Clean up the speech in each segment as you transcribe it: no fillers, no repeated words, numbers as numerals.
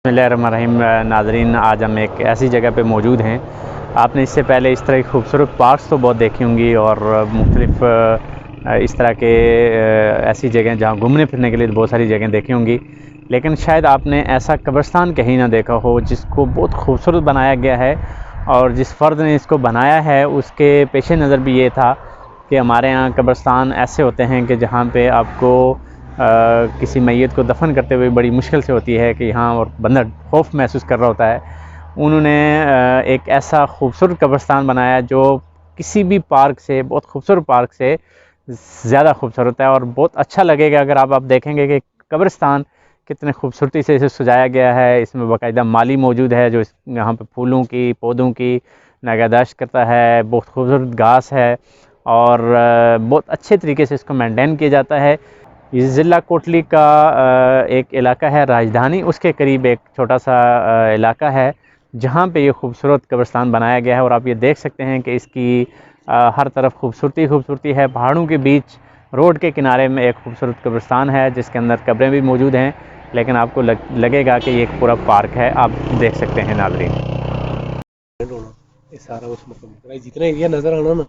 बिस्मिल्लाहिर्रहमानिर्रहीम। नाज़रीन, आज हम एक ऐसी जगह पे मौजूद हैं। आपने इससे पहले इस तरह की खूबसूरत पार्क्स तो बहुत देखी होंगी और मुख्तलिफ़ इस तरह के ऐसी जगह जहाँ घूमने फिरने के लिए बहुत सारी जगह देखी होंगी, लेकिन शायद आपने ऐसा कब्रिस्तान कहीं ना देखा हो जिसको बहुत खूबसूरत बनाया गया है। और जिस फ़र्द ने इसको बनाया है उसके पेश नज़र भी ये था कि हमारे यहाँ कब्रिस्तान ऐसे होते हैं कि जहाँ पे आपको किसी मैयत को दफन करते हुए बड़ी मुश्किल से होती है कि यहाँ और बंदा खौफ महसूस कर रहा होता है। उन्होंने एक ऐसा खूबसूरत कब्रिस्तान बनाया जो किसी भी पार्क से, बहुत खूबसूरत पार्क से ज़्यादा खूबसूरत है और बहुत अच्छा लगेगा अगर आप देखेंगे कि कब्रिस्तान कितने खूबसूरती से इसे सजाया गया है। इसमें बाकायदा माली मौजूद है जो यहाँ पे फूलों की, पौधों की निगहदाश्त करता है। बहुत खूबसूरत घास है और बहुत अच्छे तरीके से इसको मेंटेन किया जाता है। ये ज़िला कोटली का एक इलाका है, राजधानी उसके करीब एक छोटा सा इलाका है जहाँ पे ये खूबसूरत कब्रिस्तान बनाया गया है। और आप ये देख सकते हैं कि इसकी हर तरफ खूबसूरती है। पहाड़ों के बीच रोड के किनारे में एक खूबसूरत कब्रिस्तान है जिसके अंदर कब्रें भी मौजूद हैं, लेकिन आपको लगेगा कि ये एक पूरा पार्क है। आप देख सकते हैं नाज़रीन। ये सारा उस मतलब जितना एरिया नजर आना ना,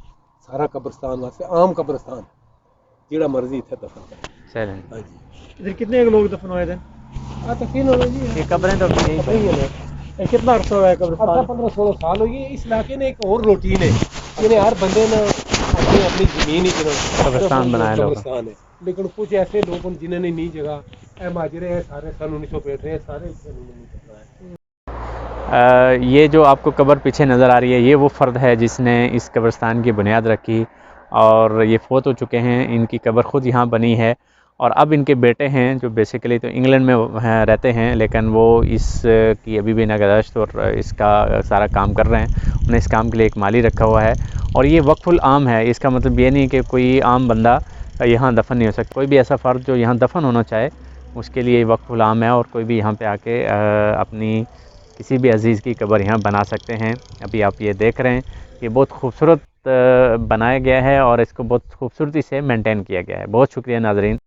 सारा कब्रिस्तान वास्ते आम कब्रिस्तान जेड़ा मर्जी इत्थे दफन करे। चलें, हाँ जी। इधर कितने लोग दफन हुए थे? तकरीबन हो जी, ये कब्रें तो यहीं पर ही है। ये कितना अर्सा हुआ है कब्रिस्तान? 15-16 साल हो गए। इस इलाके ने एक और रूटीन है, इन्हें हर बंदे ने अपनी अपनी जमीन ही कब्रिस्तान बनाया लोग। कब्रिस्तान है। लेकिन कुछ ऐसे लोग जिन्होंने नहीं जगह माजरे हैं सारे सन 1965 है, सारे ये जो आपको कब्र पीछे नज़र आ रही है ये वो फ़र्द है जिसने इस कब्रिस्तान की बुनियाद रखी और ये फ़ौत हो चुके हैं। इनकी कब्र ख़ुद यहाँ बनी है और अब इनके बेटे हैं जो बेसिकली तो इंग्लैंड में रहते हैं, लेकिन वो इस की अभी भी निगहदाश्त और इसका सारा काम कर रहे हैं। उन्हें इस काम के लिए एक माली रखा हुआ है और ये वक्फ़ुल आम है। इसका मतलब ये नहीं कि कोई आम बंदा यहाँ दफन नहीं हो सकता। कोई भी ऐसा फ़र्द जो यहाँ दफन होना चाहे उसके लिए वक्फ़ुल आम है और कोई भी यहाँ पे आके अपनी किसी भी अज़ीज़ की कब्र यहाँ बना सकते हैं। अभी आप ये देख रहे हैं कि बहुत खूबसूरत बनाया गया है और इसको बहुत खूबसूरती से मेंटेन किया गया है। बहुत शुक्रिया नाज़रीन।